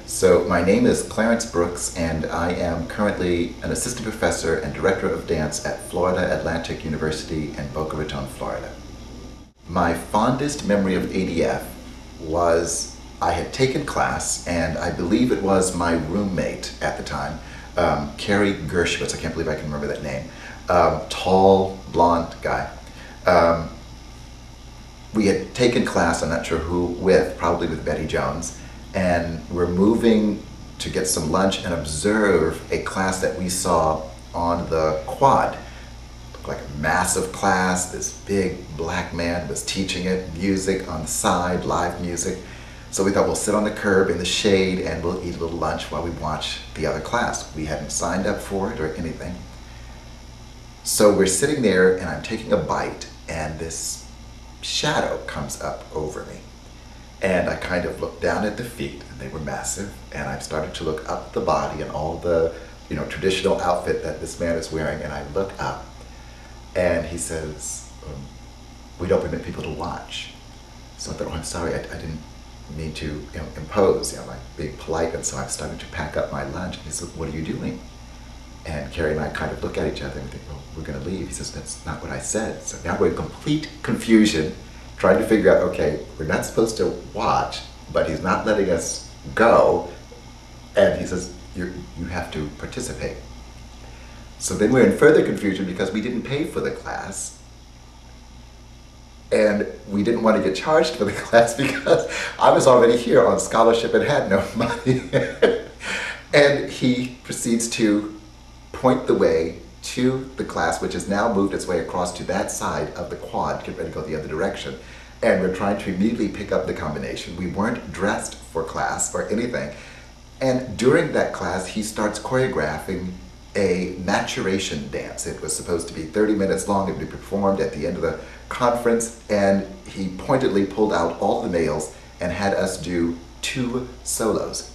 So my name is Clarence Brooks, and I am currently an assistant professor and director of dance at Florida Atlantic University in Boca Raton, Florida. My fondest memory of ADF was I had taken class, and I believe it was my roommate at the time, Carrie Gershwitz. I can't believe I can remember that name. Tall, blonde guy. We had taken class, I'm not sure who with, probably with Betty Jones, and we're moving to get some lunch and observe a class that we saw on the quad. Looked like a massive class. This big black man was teaching it, music on the side, live music. So we thought we'll sit on the curb in the shade and we'll eat a little lunch while we watch the other class. We hadn't signed up for it or anything. So we're sitting there and I'm taking a bite, and this shadow comes up over me. And I kind of looked down at the feet, and they were massive, and I started to look up the body and all the traditional outfit that this man is wearing, and I look up and he says, we don't permit people to watch. So I thought, oh, I'm sorry, I didn't mean to impose, like being polite, and so I started to pack up my lunch. And he said, what are you doing? And Carrie and I kind of look at each other and we think, well, we're gonna leave. He says, that's not what I said. So now we're in complete confusion, trying to figure out, okay, we're not supposed to watch, but he's not letting us go. And he says, you have to participate. So then we're in further confusion because we didn't pay for the class. And we didn't want to get charged for the class because I was already here on scholarship and had no money. And he proceeds to point the way to the class, which has now moved its way across to that side of the quad, get ready to go the other direction. And we're trying to immediately pick up the combination. We weren't dressed for class or anything. And during that class, he starts choreographing a maturation dance. It was supposed to be 30 minutes long. It would be performed at the end of the conference. And he pointedly pulled out all the males and had us do 2 solos.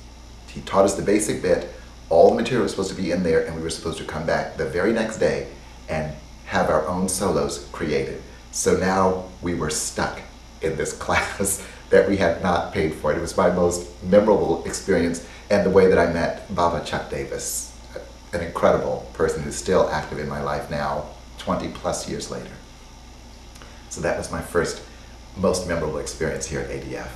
He taught us the basic bit. All the material was supposed to be in there, and we were supposed to come back the very next day and have our own solos created. So now we were stuck in this class that we had not paid for. It was my most memorable experience, and the way that I met Baba Chuck Davis, an incredible person who's still active in my life now, 20 plus years later. So that was my first most memorable experience here at ADF.